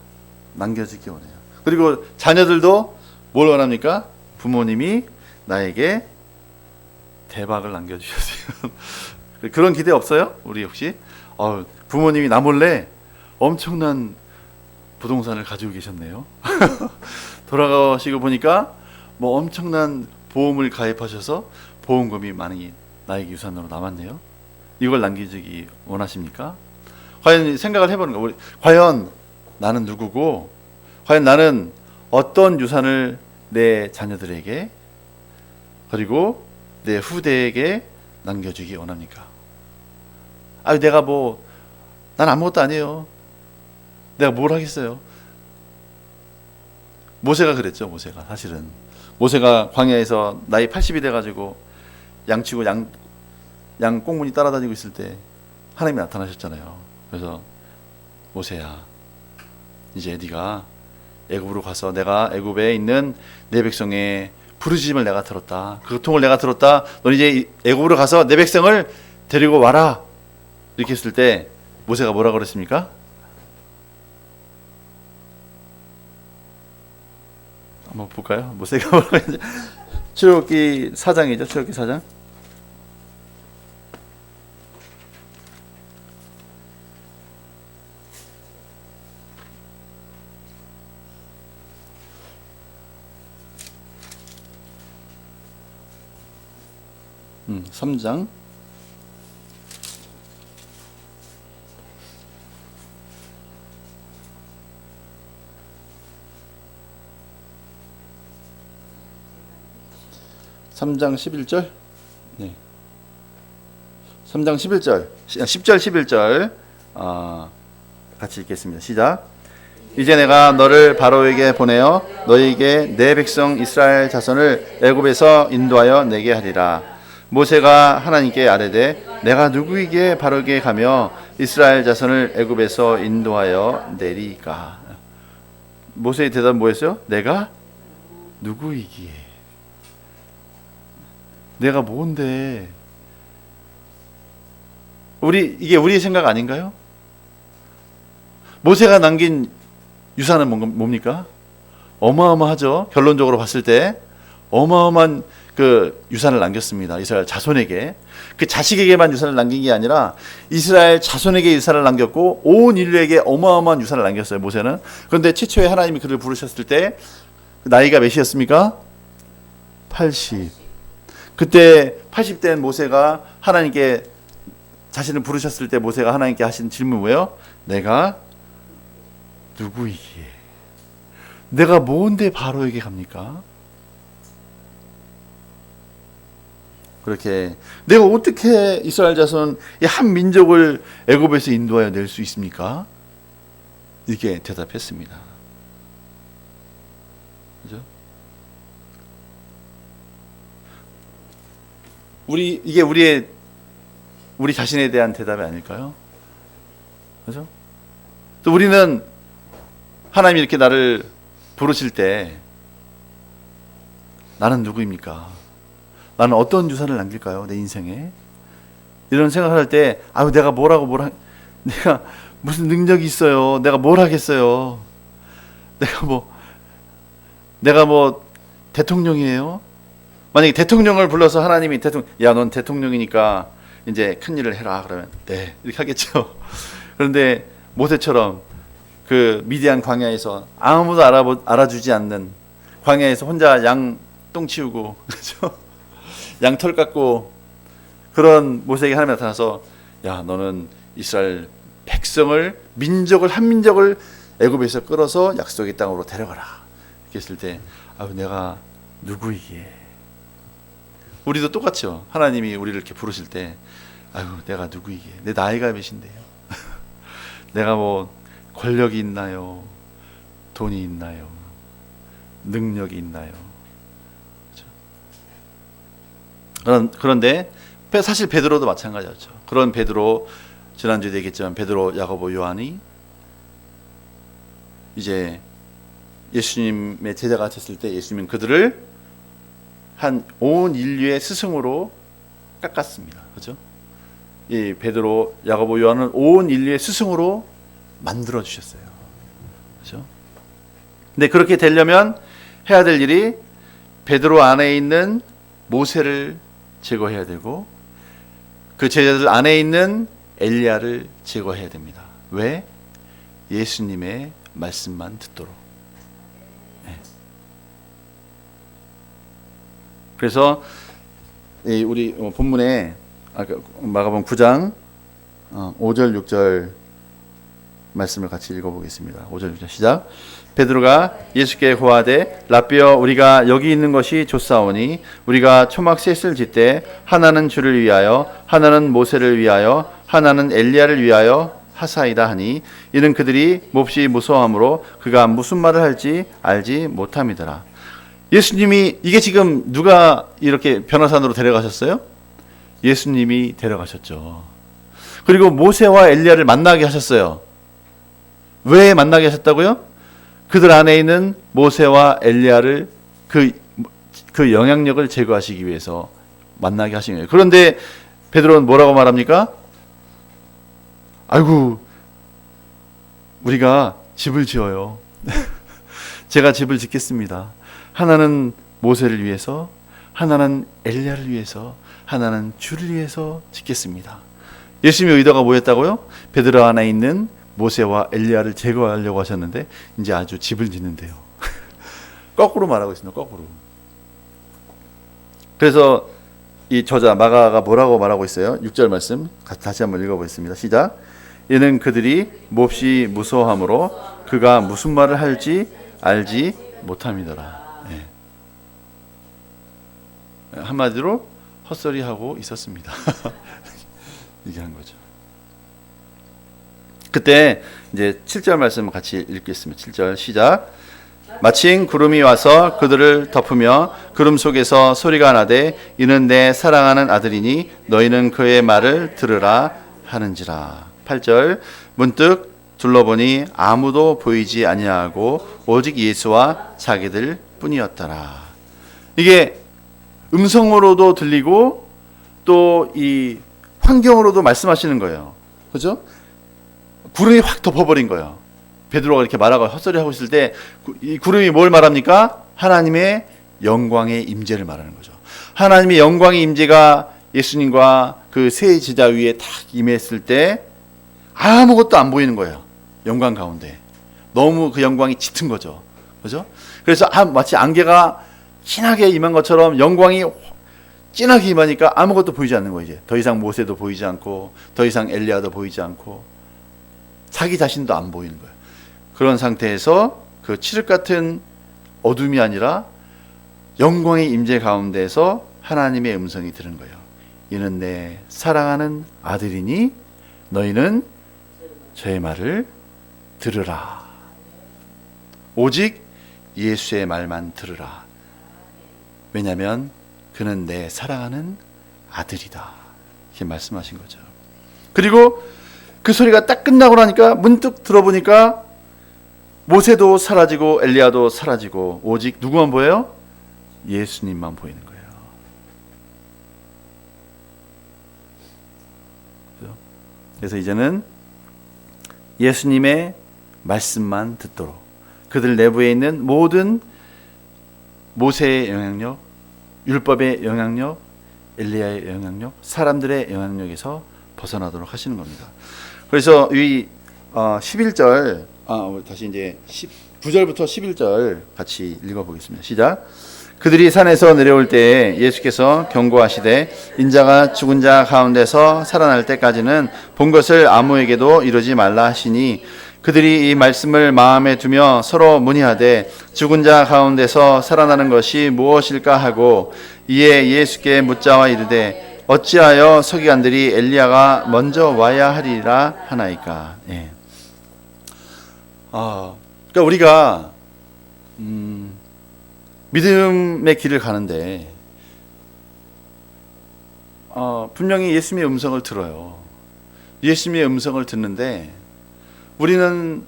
남겨주기 원해요. 그리고 자녀들도 뭘 원합니까? 부모님이 나에게 대박을 남겨주셨어요. 그런 기대 없어요? 우리 혹시? 부모님이 나 몰래 엄청난 부동산을 가지고 계셨네요. 돌아가시고 보니까 뭐 엄청난 보험을 가입하셔서 보험금이 많이 나에게 유산으로 남았네요. 이걸 남기기 원하십니까? 과연 생각을 해보는 거예요. 과연 나는 누구고, 과연 나는 어떤 유산을 내 자녀들에게 그리고 내 후대에게 남겨주기 원합니까? 내가 난 아무것도 아니에요. 내가 뭘 하겠어요? 모세가 그랬죠. 사실은 모세가 광야에서 나이 80이 돼가지고 양치고 양 꽁무니 따라다니고 있을 때 하나님이 나타나셨잖아요. 그래서 모세야, 이제 네가 애굽으로 가서 내가 애굽에 있는 내 백성의 부르짖음을 내가 들었다. 그 고통을 내가 들었다. 넌 이제 애굽으로 가서 내 백성을 데리고 와라. 이렇게 했을 때 모세가 뭐라 그랬습니까? 한번 볼까요? 모세가 뭐라고 했는지. 출애굽기 4장이죠. 출애굽기 4장. 음, 3장 3장 11절. 네. 3장 11절. 10절 11절. 같이 읽겠습니다. 시작. 이제 내가 너를 바로에게 보내어 너희에게 내 백성 이스라엘 자손을 애굽에서 인도하여 내게 하리라. 모세가 하나님께 아뢰되 내가 누구에게 바로에게 가며 이스라엘 자손을 애굽에서 인도하여 내리까. 모세의 대답은 뭐였어요? 내가 누구이기에. 내가 뭔데? 이게 우리의 생각 아닌가요? 모세가 남긴 유산은 뭡니까? 어마어마하죠. 결론적으로 봤을 때 어마어마한 그 유산을 남겼습니다. 이스라엘 자손에게. 그 자식에게만 유산을 남긴 게 아니라 이스라엘 자손에게 유산을 남겼고 온 인류에게 어마어마한 유산을 남겼어요. 모세는. 그런데 최초에 하나님이 그를 부르셨을 때 나이가 몇이었습니까? 80. 그때 80된 모세가 하나님께 자신을 부르셨을 때 모세가 하나님께 하신 질문 뭐예요? 내가 누구이기에? 내가 뭔데 바로에게 갑니까? 그렇게 내가 어떻게 이스라엘 자손 한 민족을 애굽에서 인도하여 낼 수 있습니까? 이렇게 대답했습니다. 그죠? 이게 우리 자신에 대한 대답이 아닐까요? 그죠? 또 우리는 하나님이 이렇게 나를 부르실 때 나는 누구입니까? 나는 어떤 유산을 남길까요? 내 인생에 이런 생각을 할 때 내가 내가 무슨 능력이 있어요? 내가 뭘 하겠어요? 내가 뭐 대통령이에요? 만약에 대통령을 불러서 하나님이 넌 대통령이니까 이제 큰 일을 해라 그러면 네 이렇게 하겠죠. 그런데 모세처럼 그 미디안 광야에서 아무도 알아주지 않는 광야에서 혼자 양 똥 치우고 그렇죠? 양털 깎고 그런 모세에게 하나님이 나타나서 너는 이스라엘 백성을 한 민족을 애굽에서 끌어서 약속의 땅으로 데려가라 이렇게 했을 때 내가 누구이기에. 우리도 똑같죠. 하나님이 우리를 이렇게 부르실 때 내가 누구이기에. 내 나이가 몇인데요? 내가 뭐 권력이 있나요? 돈이 있나요? 능력이 있나요? 그런데 사실 베드로도 마찬가지였죠. 그런 베드로, 지난주에 얘기했지만 베드로, 야고보, 요한이 이제 예수님의 제자가 됐을 때 예수님은 그들을 온 인류의 스승으로 깎았습니다. 그렇죠? 이 베드로, 야고보, 요한은 온 인류의 스승으로 만들어 주셨어요. 그렇죠? 근데 그렇게 되려면 해야 될 일이 베드로 안에 있는 모세를 제거해야 되고 그 제자들 안에 있는 엘리야를 제거해야 됩니다. 왜? 예수님의 말씀만 듣도록. 네. 그래서 우리 본문에 마가복음 9장 5절 6절 말씀을 같이 읽어보겠습니다. 5절 6절 시작. 베드로가 예수께 고하되 라삐여 우리가 여기 있는 것이 좋사오니 우리가 초막 셋을 짓되 하나는 주를 위하여 하나는 모세를 위하여 하나는 엘리야를 위하여 하사이다 하니 이는 그들이 몹시 무서워하므로 그가 무슨 말을 할지 알지 못함이더라. 예수님이 이게 지금 누가 이렇게 변호사로 데려가셨어요? 예수님이 데려가셨죠. 그리고 모세와 엘리야를 만나게 하셨어요. 왜 만나게 하셨다고요? 그들 안에 있는 모세와 엘리야를 그 영향력을 제거하시기 위해서 만나게 하신 거예요. 그런데 베드로는 뭐라고 말합니까? 우리가 집을 지어요. 제가 집을 짓겠습니다. 하나는 모세를 위해서, 하나는 엘리야를 위해서, 하나는 주를 위해서 짓겠습니다. 예수님의 의도가 뭐였다고요? 베드로 안에 있는 모세와 엘리야를 제거하려고 하셨는데 이제 아주 집을 짓는데요. 거꾸로 말하고 있습니다. 거꾸로. 그래서 이 저자 마가가 뭐라고 말하고 있어요? 6절 말씀 다시 한번 읽어보겠습니다. 시작. 이는 그들이 몹시 무서워하므로 그가 무슨 말을 할지 알지 못함이더라. 한마디로 헛소리하고 있었습니다. 얘기한 거죠. 그때 이제 7절 말씀 같이 읽겠습니다. 7절 시작. 마침 구름이 와서 그들을 덮으며 구름 속에서 소리가 나되 이는 내 사랑하는 아들이니 너희는 그의 말을 들으라 하는지라. 8절 문득 둘러보니 아무도 보이지 아니하고 오직 예수와 자기들 뿐이었더라. 이게 음성으로도 들리고 또 이 환경으로도 말씀하시는 거예요. 그죠? 구름이 확 덮어버린 거예요. 베드로가 이렇게 말하고 헛소리하고 있을 때 이 구름이 뭘 말합니까? 하나님의 영광의 임재를 말하는 거죠. 하나님의 영광의 임재가 예수님과 그 세 제자 위에 딱 임했을 때 아무것도 안 보이는 거예요. 영광 가운데. 너무 그 영광이 짙은 거죠. 그죠? 그래서 마치 안개가 진하게 임한 것처럼 영광이 진하게 임하니까 아무것도 보이지 않는 거예요. 이제 더 이상 모세도 보이지 않고 더 이상 엘리야도 보이지 않고 자기 자신도 안 보이는 거예요. 그런 상태에서 그 칠흑 같은 어둠이 아니라 영광의 임재 가운데서 하나님의 음성이 들은 거예요. 이는 내 사랑하는 아들이니 너희는 저의 말을 들으라. 오직 예수의 말만 들으라. 왜냐하면 그는 내 사랑하는 아들이다. 이렇게 말씀하신 거죠. 그리고 그 소리가 딱 끝나고 나니까 문득 들어보니까 모세도 사라지고 엘리야도 사라지고 오직 누구만 보여요? 예수님만 보이는 거예요. 그래서 이제는 예수님의 말씀만 듣도록 그들 내부에 있는 모든 모세의 영향력, 율법의 영향력, 엘리야의 영향력, 사람들의 영향력에서 벗어나도록 하시는 겁니다. 그래서 이 11절 다시 이제 9절부터 11절 같이 읽어보겠습니다. 시작. 그들이 산에서 내려올 때에 예수께서 경고하시되 인자가 죽은 자 가운데서 살아날 때까지는 본 것을 아무에게도 이루지 말라 하시니 그들이 이 말씀을 마음에 두며 서로 문의하되 죽은 자 가운데서 살아나는 것이 무엇일까 하고 이에 예수께 묻자와 이르되 어찌하여 서기관들이 엘리야가 먼저 와야 하리라 하나이까. 예. 그러니까 우리가 믿음의 길을 가는데 분명히 예수님의 음성을 들어요. 예수님의 음성을 듣는데 우리는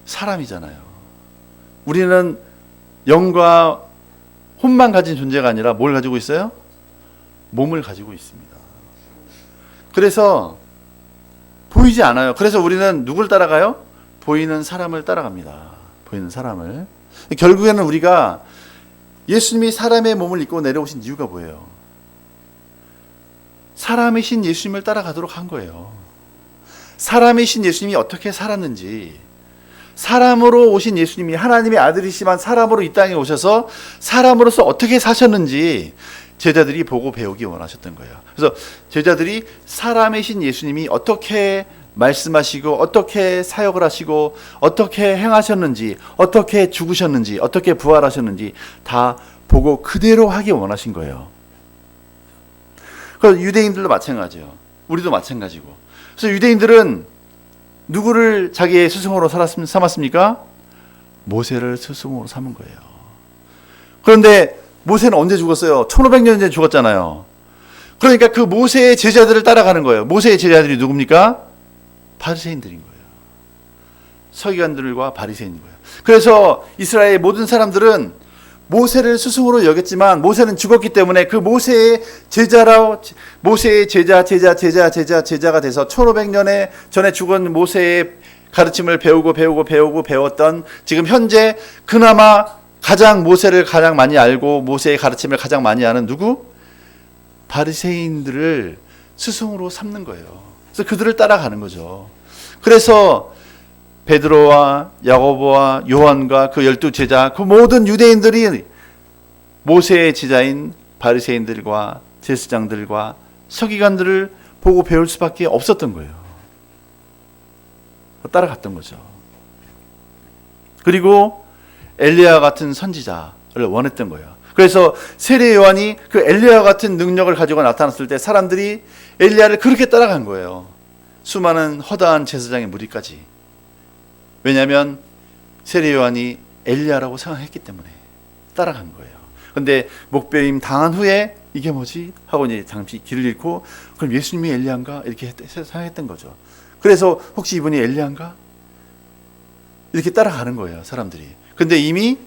사람이잖아요. 우리는 영과 혼만 가진 존재가 아니라 뭘 가지고 있어요? 몸을 가지고 있습니다. 그래서 보이지 않아요. 그래서 우리는 누굴 따라가요? 보이는 사람을 따라갑니다. 보이는 사람을. 결국에는 우리가 예수님이 사람의 몸을 입고 내려오신 이유가 뭐예요? 사람이신 예수님을 따라가도록 한 거예요. 사람이신 예수님이 어떻게 살았는지, 사람으로 오신 예수님이 하나님의 아들이시만 사람으로 이 땅에 오셔서 사람으로서 어떻게 사셨는지 제자들이 보고 배우기 원하셨던 거예요. 그래서 제자들이 사람이신 예수님이 어떻게 말씀하시고 어떻게 사역을 하시고 어떻게 행하셨는지, 어떻게 죽으셨는지, 어떻게 부활하셨는지 다 보고 그대로 하기 원하신 거예요. 그래서 유대인들도 마찬가지예요. 우리도 마찬가지고. 그래서 유대인들은 누구를 자기의 스승으로 삼았습니까? 모세를 스승으로 삼은 거예요. 그런데 모세는 언제 죽었어요? 1500년 전에 죽었잖아요. 그러니까 그 모세의 제자들을 따라가는 거예요. 모세의 제자들이 누굽니까? 바리새인들인 거예요. 서기관들과 바리새인인 거예요. 그래서 이스라엘의 모든 사람들은 모세를 스승으로 여겼지만 모세는 죽었기 때문에 그 모세의 모세의 제자가 돼서 1500년 전에 죽은 모세의 가르침을 배웠던 지금 현재 그나마 모세를 가장 많이 알고 모세의 가르침을 가장 많이 아는 누구? 바리새인들을 스승으로 삼는 거예요. 그래서 그들을 따라가는 거죠. 그래서 베드로와 야고보와 요한과 그 12제자, 그 모든 유대인들이 모세의 제자인 바리새인들과 제사장들과 서기관들을 보고 배울 수밖에 없었던 거예요. 따라갔던 거죠. 그리고 엘리야 같은 선지자를 원했던 거예요. 그래서 세례 요한이 그 엘리야 같은 능력을 가지고 나타났을 때 사람들이 엘리야를 그렇게 따라간 거예요. 수많은 허다한 제사장의 무리까지. 왜냐하면 세례 요한이 엘리야라고 생각했기 때문에 따라간 거예요. 근데 목배임 당한 후에 이게 뭐지? 하고 이제 잠시 길을 잃고 그럼 예수님이 엘리야인가? 이렇게 생각했던 거죠. 그래서 혹시 이분이 엘리야인가? 이렇게 따라가는 거예요, 사람들이. 근데 이미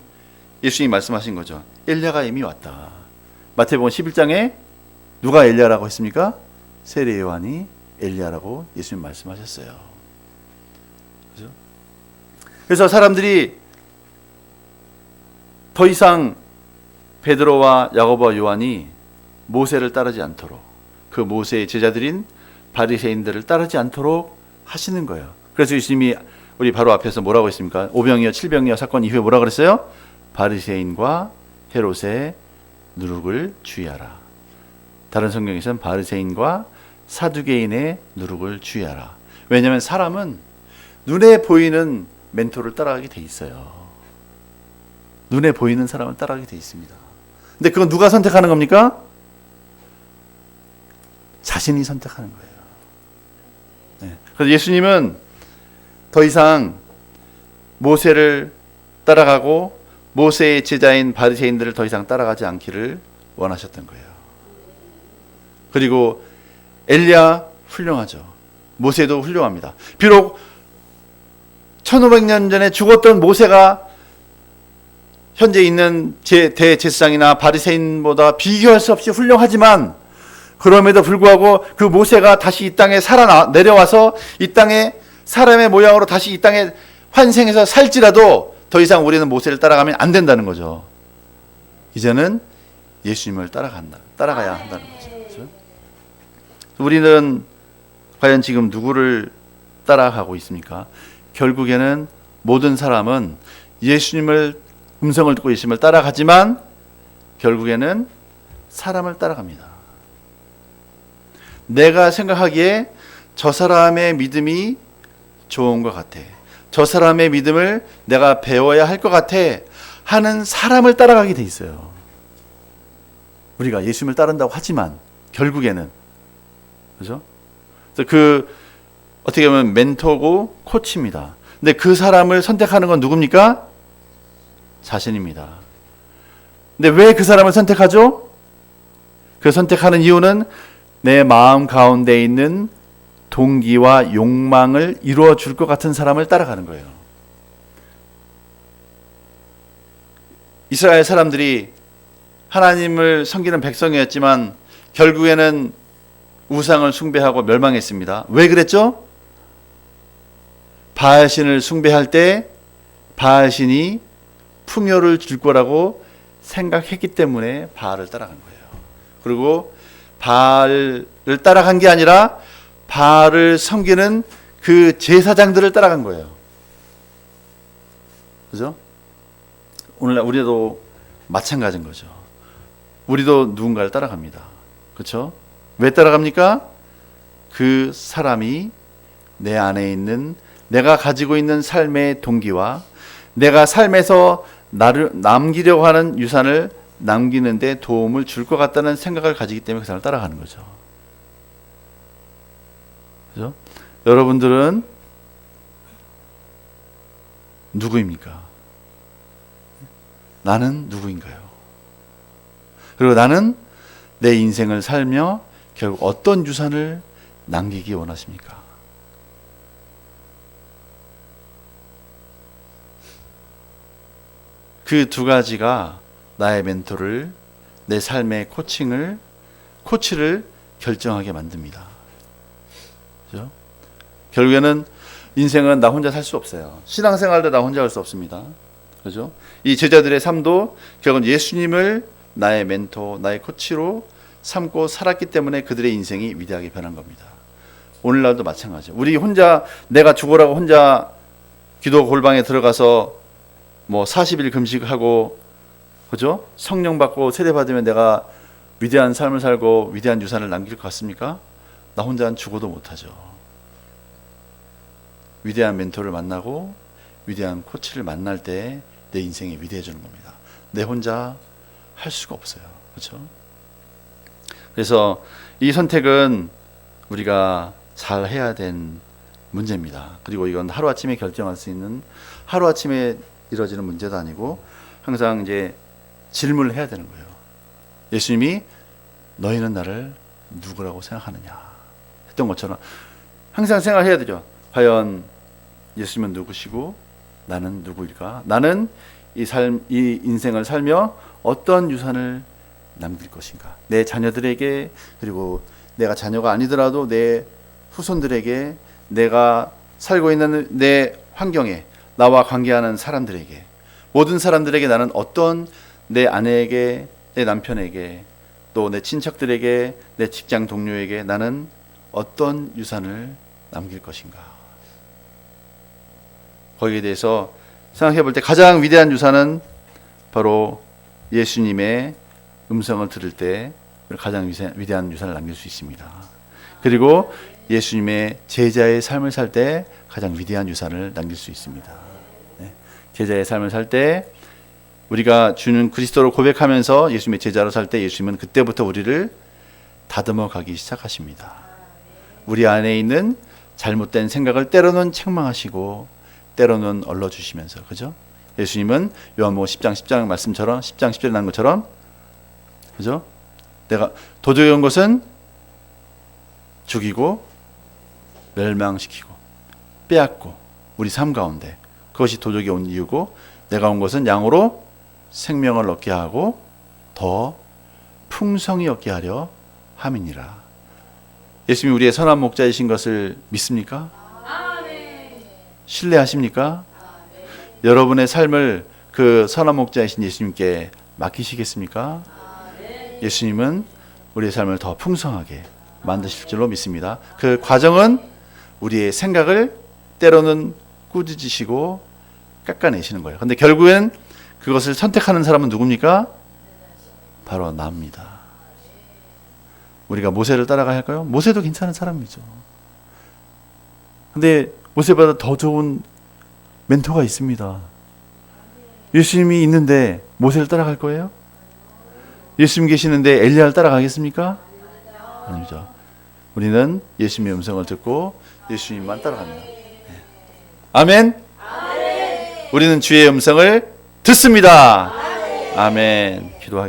예수님이 말씀하신 거죠. 엘리야가 이미 왔다. 마태복음 11장에 누가 엘리야라고 했습니까? 세례 요한이 엘리야라고 예수님 말씀하셨어요. 그죠? 그래서 사람들이 더 이상 베드로와 야고보와 요한이 모세를 따르지 않도록, 그 모세의 제자들인 바리새인들을 따르지 않도록 하시는 거예요. 그래서 예수님이 우리 바로 앞에서 뭐라고 했습니까? 오병이어 7병이어 사건 이후에 뭐라고 그랬어요? 바리새인과 헤롯의 누룩을 주의하라. 다른 성경에서는 바리새인과 사두개인의 누룩을 주의하라. 왜냐하면 사람은 눈에 보이는 멘토를 따라가게 돼 있어요. 눈에 보이는 사람을 따라가게 돼 있습니다. 근데 그건 누가 선택하는 겁니까? 자신이 선택하는 거예요. 네. 그래서 예수님은 더 이상 모세를 따라가고 모세의 제자인 바리새인들을 더 이상 따라가지 않기를 원하셨던 거예요. 그리고 엘리야 훌륭하죠. 모세도 훌륭합니다. 비록 1500년 전에 죽었던 모세가 현재 있는 대제사장이나 바리새인보다 비교할 수 없이 훌륭하지만 그럼에도 불구하고 그 모세가 다시 이 땅에 내려와서 이 땅에 사람의 모양으로 다시 이 땅에 환생해서 살지라도 더 이상 우리는 모세를 따라가면 안 된다는 거죠. 이제는 예수님을 따라가야 한다는 거죠. 그렇죠? 우리는 과연 지금 누구를 따라가고 있습니까? 결국에는 모든 사람은 예수님을 음성을 듣고 예수님을 따라가지만 결국에는 사람을 따라갑니다. 내가 생각하기에 저 사람의 믿음이 좋은 것 같아. 저 사람의 믿음을 내가 배워야 할 것 같아 하는 사람을 따라가게 돼 있어요. 우리가 예수님을 따른다고 하지만 결국에는 그죠? 그 어떻게 보면 멘토고 코치입니다. 근데 그 사람을 선택하는 건 누굽니까? 자신입니다. 근데 왜 그 사람을 선택하죠? 그 선택하는 이유는 내 마음 가운데 있는 동기와 욕망을 이루어 줄 것 같은 사람을 따라가는 거예요. 이스라엘 사람들이 하나님을 섬기는 백성이었지만 결국에는 우상을 숭배하고 멸망했습니다. 왜 그랬죠? 바알신을 숭배할 때 바알신이 풍요를 줄 거라고 생각했기 때문에 바알을 따라간 거예요. 그리고 바알을 따라간 게 아니라 바알을 섬기는 그 제사장들을 따라간 거예요. 그죠? 오늘날 우리도 마찬가지인 거죠. 우리도 누군가를 따라갑니다. 그렇죠? 왜 따라갑니까? 그 사람이 내 안에 있는 내가 가지고 있는 삶의 동기와 내가 삶에서 나를 남기려고 하는 유산을 남기는 데 도움을 줄 것 같다는 생각을 가지기 때문에 그 사람을 따라가는 거죠. 그죠? 여러분들은 누구입니까? 나는 누구인가요? 그리고 나는 내 인생을 살며 결국 어떤 유산을 남기기 원하십니까? 그 두 가지가 나의 멘토를, 내 삶의 코치를 결정하게 만듭니다. 그죠? 결국에는 인생은 나 혼자 살 수 없어요. 신앙생활도 나 혼자 할 수 없습니다. 그죠? 이 제자들의 삶도 결국은 예수님을 나의 멘토, 나의 코치로 삼고 살았기 때문에 그들의 인생이 위대하게 변한 겁니다. 오늘날도 마찬가지죠. 우리 혼자 내가 죽으라고 혼자 기도 골방에 들어가서 뭐 40일 금식하고 그죠? 성령 받고 세례 받으면 내가 위대한 삶을 살고 위대한 유산을 남길 것 같습니까? 나 혼자는 죽어도 못하죠. 위대한 멘토를 만나고 위대한 코치를 만날 때 내 인생이 위대해지는 겁니다. 내 혼자 할 수가 없어요. 그렇죠? 그래서 이 선택은 우리가 잘 해야 된 문제입니다. 그리고 이건 하루아침에 결정할 수 있는, 하루아침에 이루어지는 문제도 아니고 항상 이제 질문을 해야 되는 거예요. 예수님이 너희는 나를 누구라고 생각하느냐 했던 것처럼 항상 생각해야 되죠. 과연 예수님은 누구시고 나는 누구일까? 나는 이 인생을 살며 어떤 유산을 남길 것인가? 내 자녀들에게, 그리고 내가 자녀가 아니더라도 내 후손들에게, 내가 살고 있는 내 환경에, 나와 관계하는 사람들에게, 모든 사람들에게 나는 어떤, 내 아내에게, 내 남편에게, 또 내 친척들에게, 내 직장 동료에게 나는 어떤 유산을 남길 것인가? 거기에 대해서 생각해 볼 때 가장 위대한 유산은 바로 예수님의 음성을 들을 때 가장 위대한 유산을 남길 수 있습니다. 그리고 예수님의 제자의 삶을 살 때 가장 위대한 유산을 남길 수 있습니다. 제자의 삶을 살 때 우리가 주는 그리스도를 고백하면서 예수님의 제자로 살 때 예수님은 그때부터 우리를 다듬어 가기 시작하십니다. 우리 안에 있는 잘못된 생각을 때로는 책망하시고 때로는 얼러주시면서, 그죠? 예수님은 요한복음 10장 10장 말씀처럼 10장 10절에 나온 것처럼, 그죠? 내가 도적이 온 것은 죽이고 멸망시키고 빼앗고 우리 삶 가운데, 그것이 도적이 온 이유고, 내가 온 것은 양으로 생명을 얻게 하고 더 풍성히 얻게 하려 함이니라. 예수님이 우리의 선한 목자이신 것을 믿습니까? 신뢰하십니까? 여러분의 삶을 그 선한 목자이신 예수님께 맡기시겠습니까? 예수님은 우리의 삶을 더 풍성하게 만드실 줄로 믿습니다. 그 과정은 우리의 생각을 때로는 꾸짖으시고 깎아내시는 거예요. 근데 결국엔 그것을 선택하는 사람은 누굽니까? 바로 나입니다. 우리가 모세를 따라가야 할까요? 모세도 괜찮은 사람이죠. 근데 모세보다 더 좋은 멘토가 있습니다. 예수님이 있는데 모세를 따라갈 거예요? 예수님 계시는데 엘리야를 따라가겠습니까? 아니죠. 우리는 예수님의 음성을 듣고 예수님만 따라갑니다. 아멘. 우리는 주의 음성을 듣습니다. 아멘. 기도하겠습니다.